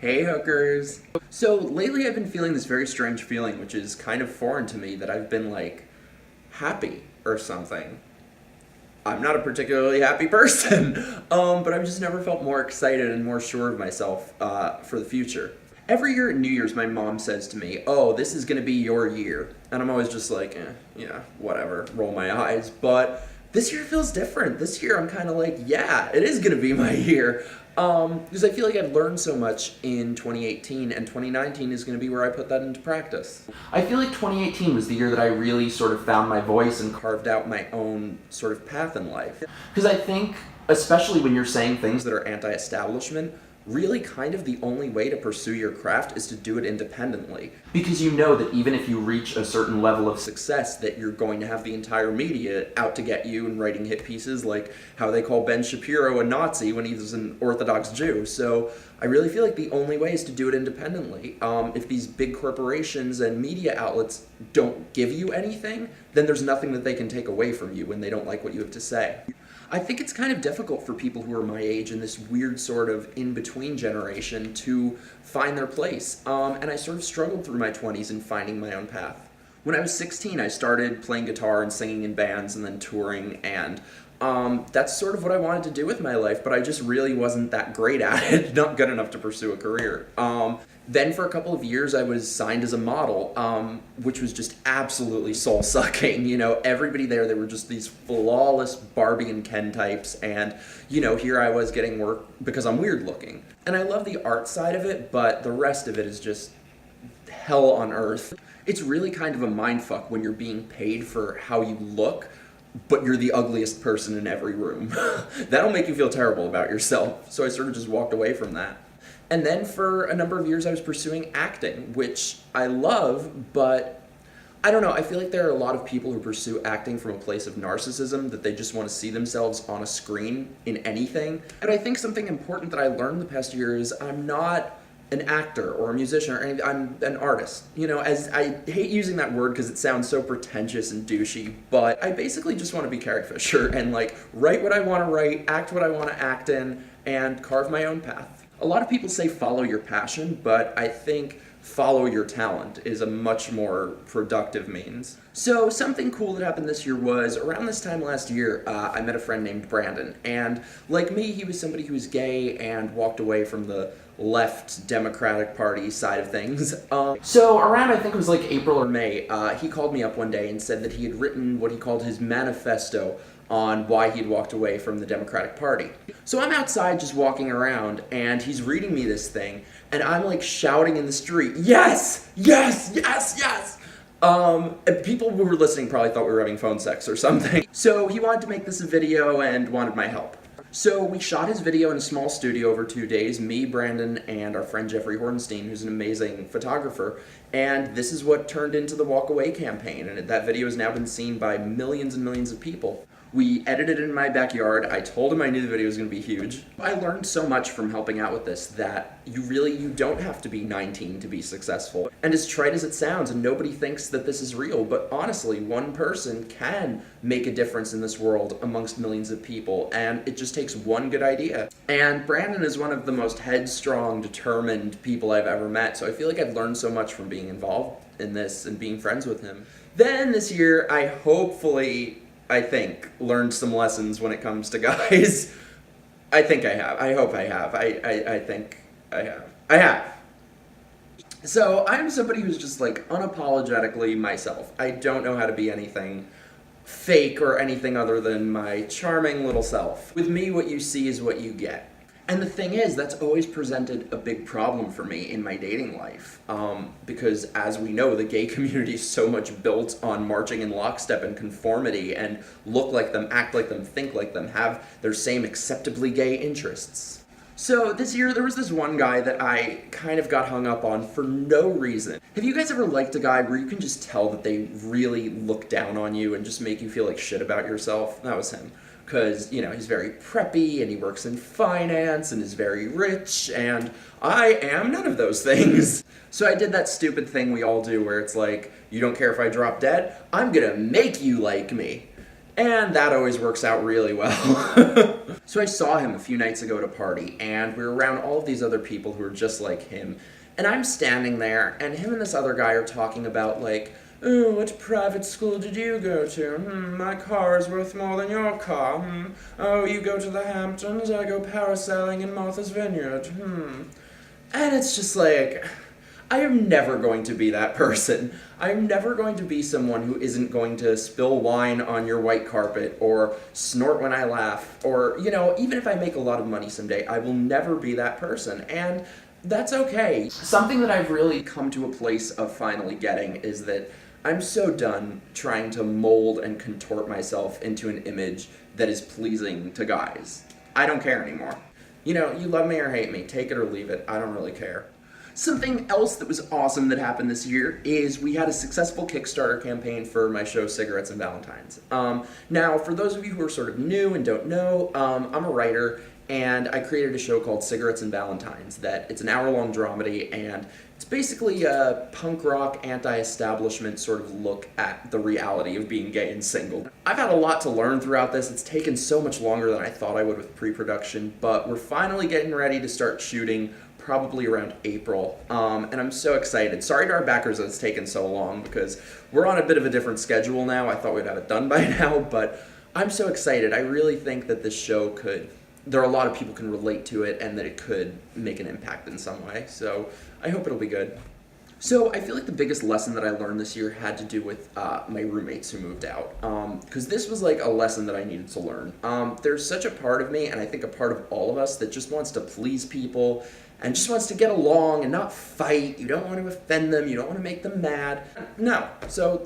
Hey hookers! So lately I've been feeling this very strange feeling, which is kind of foreign to me, that I've been like happy or something. I'm not a particularly happy person, but I've just never felt more excited and more sure of myself for the future. Every year at New Year's, my mom says to me, "Oh, this is gonna be your year," and I'm always just like, yeah, whatever, roll my eyes. But this year feels different. This year, I'm kind of like, yeah, it is gonna be my year. Because I feel like I've learned so much in 2018, and 2019 is going to be where I put that into practice. I feel like 2018 was the year that I really sort of found my voice and carved out my own sort of path in life. Because I think, especially when you're saying things that are anti-establishment, really kind of the only way to pursue your craft is to do it independently. Because you know that even if you reach a certain level of success, that you're going to have the entire media out to get you and writing hit pieces like how they call Ben Shapiro a Nazi when he was an Orthodox Jew. So I really feel like the only way is to do it independently. If these big corporations and media outlets don't give you anything, then there's nothing that they can take away from you when they don't like what you have to say. I think it's kind of difficult for people who are my age in this weird sort of in-between generation to find their place. And I sort of struggled through my 20s in finding my own path. When I was 16, I started playing guitar and singing in bands and then touring, and that's sort of what I wanted to do with my life, but I just really wasn't that great at it, not good enough to pursue a career. Then for a couple of years I was signed as a model, which was just absolutely soul-sucking. You know, everybody there, they were just these flawless Barbie and Ken types, and, you know, here I was getting work because I'm weird looking. And I love the art side of it, but the rest of it is just hell on earth. It's really kind of a mindfuck when you're being paid for how you look, but you're the ugliest person in every room. That'll make you feel terrible about yourself, so I sort of just walked away from that. And then for a number of years I was pursuing acting, which I love, but I don't know, I feel like there are a lot of people who pursue acting from a place of narcissism, that they just want to see themselves on a screen in anything. And I think something important that I learned the past year is I'm not an actor or a musician or anything, I'm an artist. You know, as I hate using that word because it sounds so pretentious and douchey, but I basically just want to be Carrie Fisher and like write what I want to write, act what I want to act in, and carve my own path. A lot of people say follow your passion, but I think follow your talent is a much more productive means. So something cool that happened this year was, around this time last year, I met a friend named Brandon, and like me, he was somebody who was gay and walked away from the left Democratic Party side of things. So around, I think it was like April or May, he called me up one day and said that he had written what he called his manifesto on why he'd walked away from the Democratic Party. So I'm outside just walking around, and he's reading me this thing, and I'm like shouting in the street, "Yes! Yes! Yes! Yes!" And people who were listening probably thought we were having phone sex or something. So he wanted to make this a video and wanted my help. So we shot his video in a small studio over 2 days, me, Brandon, and our friend Jeffrey Hornstein, who's an amazing photographer, and this is what turned into the Walk Away campaign, and that video has now been seen by millions and millions of people. We edited it in my backyard. I told him I knew the video was going to be huge. I learned so much from helping out with this that you don't have to be 19 to be successful. And as trite as it sounds, and nobody thinks that this is real, but honestly, one person can make a difference in this world amongst millions of people, and it just takes one good idea. And Brandon is one of the most headstrong, determined people I've ever met, so I feel like I've learned so much from being involved in this and being friends with him. Then this year, I think, learned some lessons when it comes to guys. I think I have. I hope I have. I think I have. I have. So I'm somebody who's just like unapologetically myself. I don't know how to be anything fake or anything other than my charming little self. With me, what you see is what you get. And the thing is, that's always presented a big problem for me in my dating life, because as we know, the gay community is so much built on marching in lockstep and conformity and look like them, act like them, think like them, have their same acceptably gay interests. So this year, there was this one guy that I kind of got hung up on for no reason. Have you guys ever liked a guy where you can just tell that they really look down on you and just make you feel like shit about yourself? That was him. Because, you know, he's very preppy, and he works in finance, and is very rich, and I am none of those things. So I did that stupid thing we all do where it's like, you don't care if I drop dead? I'm gonna make you like me. And that always works out really well. So I saw him a few nights ago at a party, and we were around all of these other people who are just like him. And I'm standing there, and him and this other guy are talking about, like, oh, what private school did you go to? My car is worth more than your car. Oh, you go to the Hamptons, I go parasailing in Martha's Vineyard. And it's just like, I am never going to be that person. I am never going to be someone who isn't going to spill wine on your white carpet or snort when I laugh or, even if I make a lot of money someday, I will never be that person. And that's okay. Something that I've really come to a place of finally getting is that I'm so done trying to mold and contort myself into an image that is pleasing to guys. I don't care anymore. You love me or hate me, take it or leave it, I don't really care. Something else that was awesome that happened this year is we had a successful Kickstarter campaign for my show, Cigarettes and Valentines. Now, for those of you who are sort of new and don't know, I'm a writer, and I created a show called Cigarettes and Valentines it's an hour-long dramedy, and it's basically a punk rock, anti-establishment sort of look at the reality of being gay and single. I've had a lot to learn throughout this. It's taken so much longer than I thought I would with pre-production, but we're finally getting ready to start shooting probably around April, and I'm so excited. Sorry to our backers that it's taken so long, because we're on a bit of a different schedule now. I thought we'd have it done by now, but I'm so excited. I really think that this show there are a lot of people can relate to it, and that it could make an impact in some way, so I hope it'll be good. So I feel like the biggest lesson that I learned this year had to do with my roommates who moved out, because this was like a lesson that I needed to learn. There's such a part of me, and I think a part of all of us, that just wants to please people and just wants to get along and not fight. You don't want to offend them, you don't want to make them mad. No, so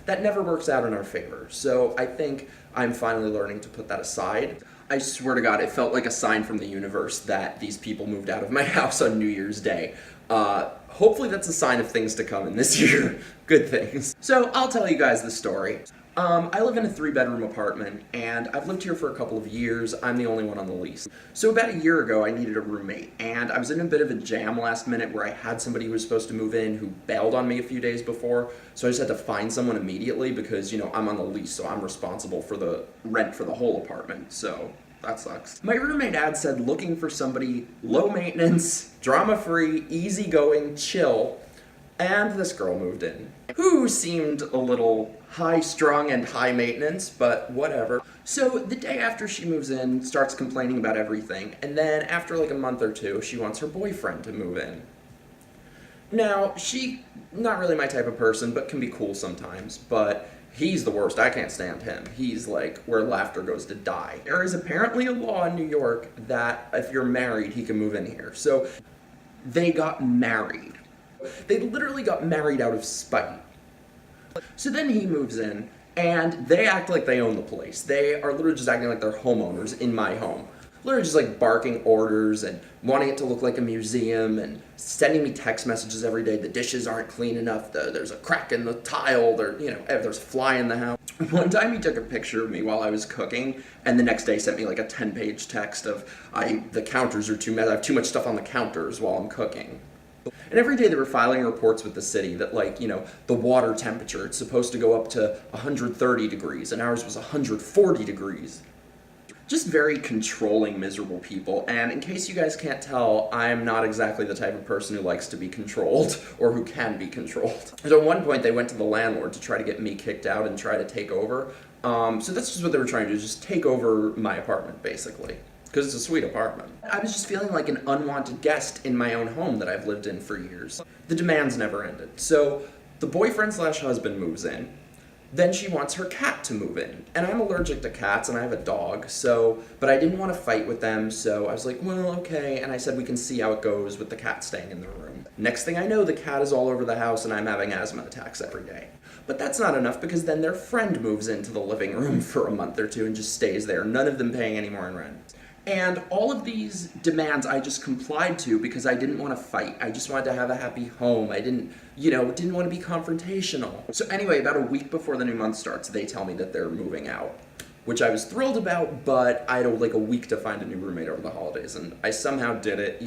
that never works out in our favor. So I think I'm finally learning to put that aside. I swear to God, it felt like a sign from the universe that these people moved out of my house on New Year's Day. Hopefully that's a sign of things to come in this year. Good things. So I'll tell you guys the story. I live in a 3-bedroom apartment, and I've lived here for a couple of years. I'm the only one on the lease. So about a year ago, I needed a roommate, and I was in a bit of a jam last minute where I had somebody who was supposed to move in who bailed on me a few days before, so I just had to find someone immediately because, I'm on the lease, so I'm responsible for the rent for the whole apartment, so that sucks. My roommate ad said looking for somebody low maintenance, drama-free, easygoing, chill, and this girl moved in, who seemed a little high-strung and high-maintenance, but whatever. So the day after she moves in, starts complaining about everything, and then after like a month or two, she wants her boyfriend to move in. Now, not really my type of person, but can be cool sometimes, but he's the worst. I can't stand him. He's like where laughter goes to die. There is apparently a law in New York that if you're married, he can move in here. So they got married. They literally got married out of spite. So then he moves in, and they act like they own the place. They are literally just acting like they're homeowners in my home. Literally just like barking orders and wanting it to look like a museum and sending me text messages every day. The dishes aren't clean enough. There's a crack in the tile. There's a fly in the house. One time he took a picture of me while I was cooking, and the next day sent me like a 10-page text of the counters are too messy. I have too much stuff on the counters while I'm cooking. And every day they were filing reports with the city that, the water temperature, it's supposed to go up to 130 degrees, and ours was 140 degrees. Just very controlling, miserable people, and in case you guys can't tell, I'm not exactly the type of person who likes to be controlled, or who can be controlled. So at one point they went to the landlord to try to get me kicked out and try to take over. So that's just what they were trying to do, just take over my apartment, basically. Because it's a sweet apartment. I was just feeling like an unwanted guest in my own home that I've lived in for years. The demands never ended. So the boyfriend/husband moves in. Then she wants her cat to move in. And I'm allergic to cats, and I have a dog, but I didn't want to fight with them, so I was like, well, okay. And I said we can see how it goes with the cat staying in the room. Next thing I know, the cat is all over the house, and I'm having asthma attacks every day. But that's not enough, because then their friend moves into the living room for a month or two and just stays there, none of them paying any more in rent. And all of these demands I just complied to because I didn't want to fight. I just wanted to have a happy home. I didn't want to be confrontational. So anyway, about a week before the new month starts, they tell me that they're moving out, which I was thrilled about, but I had like a week to find a new roommate over the holidays, and I somehow did it,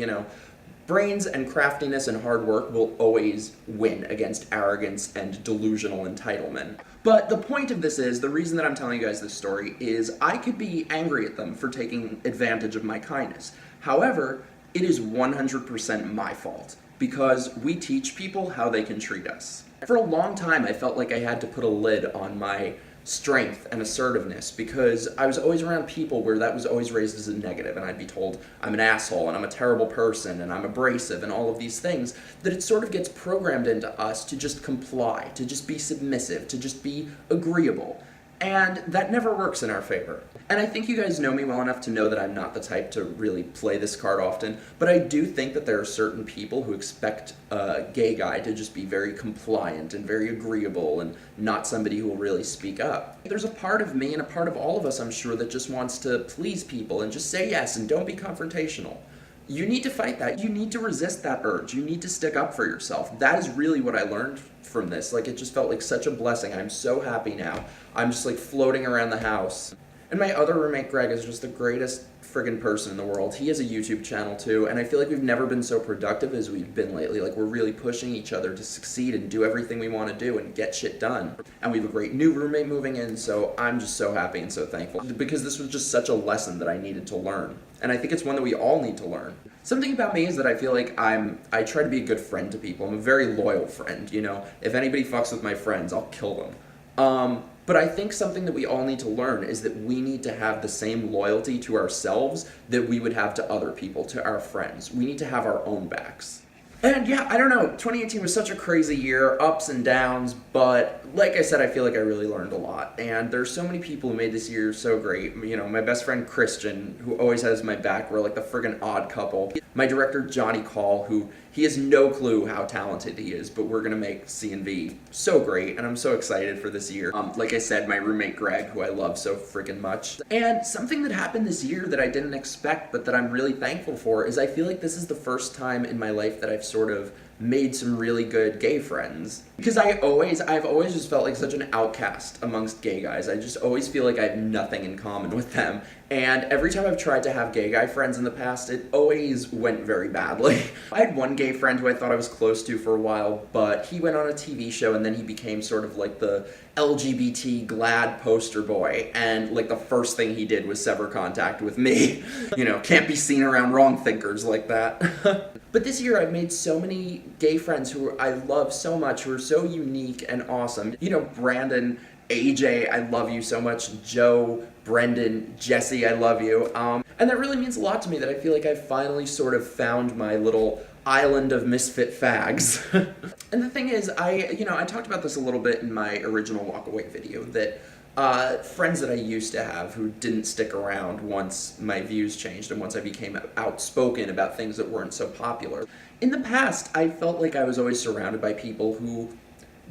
Brains and craftiness and hard work will always win against arrogance and delusional entitlement. But the point of this is, the reason that I'm telling you guys this story is I could be angry at them for taking advantage of my kindness. However, it is 100% my fault, because we teach people how they can treat us. For a long time, I felt like I had to put a lid on my strength and assertiveness, because I was always around people where that was always raised as a negative, and I'd be told I'm an asshole and I'm a terrible person and I'm abrasive and all of these things, that it sort of gets programmed into us to just comply, to just be submissive, to just be agreeable. And that never works in our favor. And I think you guys know me well enough to know that I'm not the type to really play this card often, but I do think that there are certain people who expect a gay guy to just be very compliant and very agreeable and not somebody who will really speak up. There's a part of me and a part of all of us, I'm sure, that just wants to please people and just say yes and don't be confrontational. You need to fight that. You need to resist that urge. You need to stick up for yourself. That is really what I learned from this. Like, it just felt like such a blessing. I'm so happy now. I'm just like floating around the house. And my other roommate, Greg, is just the greatest friggin' person in the world. He has a YouTube channel too, and I feel like we've never been so productive as we've been lately. Like, we're really pushing each other to succeed and do everything we want to do and get shit done. And we have a great new roommate moving in, so I'm just so happy and so thankful, because this was just such a lesson that I needed to learn. And I think it's one that we all need to learn. Something about me is that I feel like I try to be a good friend to people. I'm a very loyal friend, you know? If anybody fucks with my friends, I'll kill them. But I think something that we all need to learn is that we need to have the same loyalty to ourselves that we would have to other people, to our friends. We need to have our own backs. And yeah, I don't know, 2018 was such a crazy year, ups and downs, but like I said, I feel like I really learned a lot. And there's so many people who made this year so great. You know, my best friend Christian, who always has my back, we're like the friggin' odd couple. My director Johnny Call, who he has no clue how talented he is, but we're gonna make C&V so great, and I'm so excited for this year. Like I said, my roommate Greg, who I love so freaking much. And something that happened this year that I didn't expect, but that I'm really thankful for, is I feel like this is the first time in my life that I've sort of made some really good gay friends. Because I've always just felt like such an outcast amongst gay guys. I just always feel like I have nothing in common with them. And every time I've tried to have gay guy friends in the past, it always went very badly. I had one gay friend who I thought I was close to for a while, but he went on a TV show and then he became sort of like the LGBT glad poster boy, and like the first thing he did was sever contact with me. You know, can't be seen around wrong thinkers like that. But this year I've made so many gay friends who I love so much, who are so unique and awesome. You know, Brandon, AJ, I love you so much. Joe, Brendan, Jesse, I love you. And that really means a lot to me, that I feel like I've finally sort of found my little island of misfit fags. And the thing is, I talked about this a little bit in my original Walk Away video, that friends that I used to have who didn't stick around once my views changed and once I became outspoken about things that weren't so popular. In the past, I felt like I was always surrounded by people who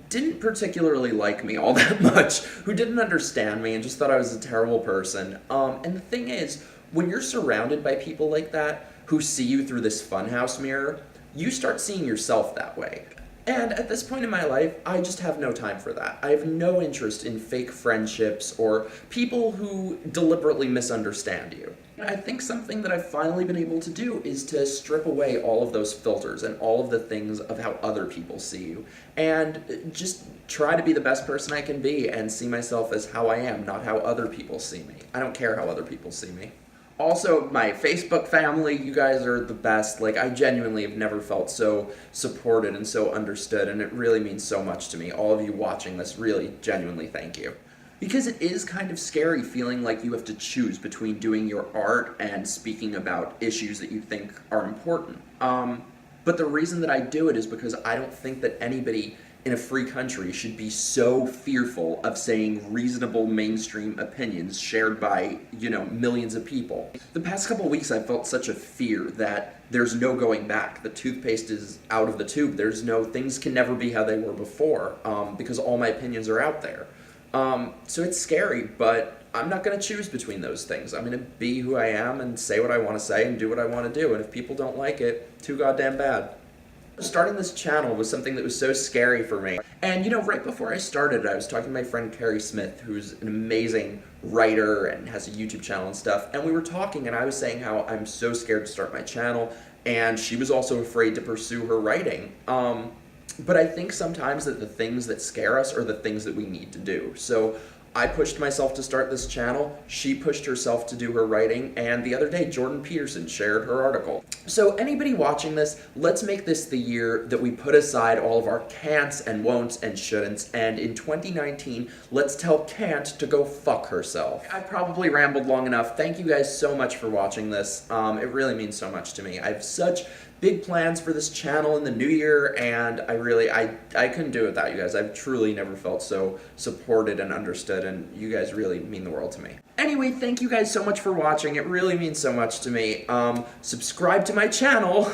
didn't particularly like me all that much, who didn't understand me and just thought I was a terrible person. And the thing is, when you're surrounded by people like that, who see you through this funhouse mirror, you start seeing yourself that way. And at this point in my life, I just have no time for that. I have no interest in fake friendships or people who deliberately misunderstand you. I think something that I've finally been able to do is to strip away all of those filters and all of the things of how other people see you, and just try to be the best person I can be and see myself as how I am, not how other people see me. I don't care how other people see me. Also, my Facebook family, you guys are the best. Like, I genuinely have never felt so supported and so understood, and it really means so much to me. All of you watching this, really, genuinely thank you. Because it is kind of scary feeling like you have to choose between doing your art and speaking about issues that you think are important. But the reason that I do it is because I don't think that anybody in a free country should be so fearful of saying reasonable mainstream opinions shared by, millions of people. The past couple weeks I've felt such a fear that there's no going back. The toothpaste is out of the tube. Things can never be how they were before, because all my opinions are out there. So it's scary, but I'm not going to choose between those things. I'm going to be who I am and say what I want to say and do what I want to do. And if people don't like it, too goddamn bad. Starting this channel was something that was so scary for me. And right before I started, I was talking to my friend Carrie Smith, who's an amazing writer and has a YouTube channel and stuff. And we were talking, and I was saying how I'm so scared to start my channel, and she was also afraid to pursue her writing. But I think sometimes that the things that scare us are the things that we need to do. So I pushed myself to start this channel, she pushed herself to do her writing, and the other day Jordan Peterson shared her article. So anybody watching this, let's make this the year that we put aside all of our can'ts and won'ts and shouldn'ts, and in 2019, let's tell can't to go fuck herself. I probably rambled long enough. Thank you guys so much for watching this. It really means so much to me. I have such big plans for this channel in the new year, and I couldn't do it without you guys. I've truly never felt so supported and understood, and you guys really mean the world to me. Anyway, thank you guys so much for watching. It really means so much to me. Subscribe to my channel.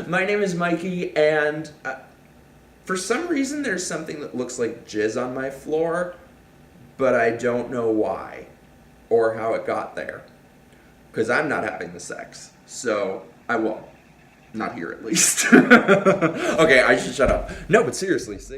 My name is Mikey, and for some reason there's something that looks like jizz on my floor, but I don't know why or how it got there, because I'm not having the sex, so I won't. Not here, at least. Okay, I should shut up. No, but seriously, see?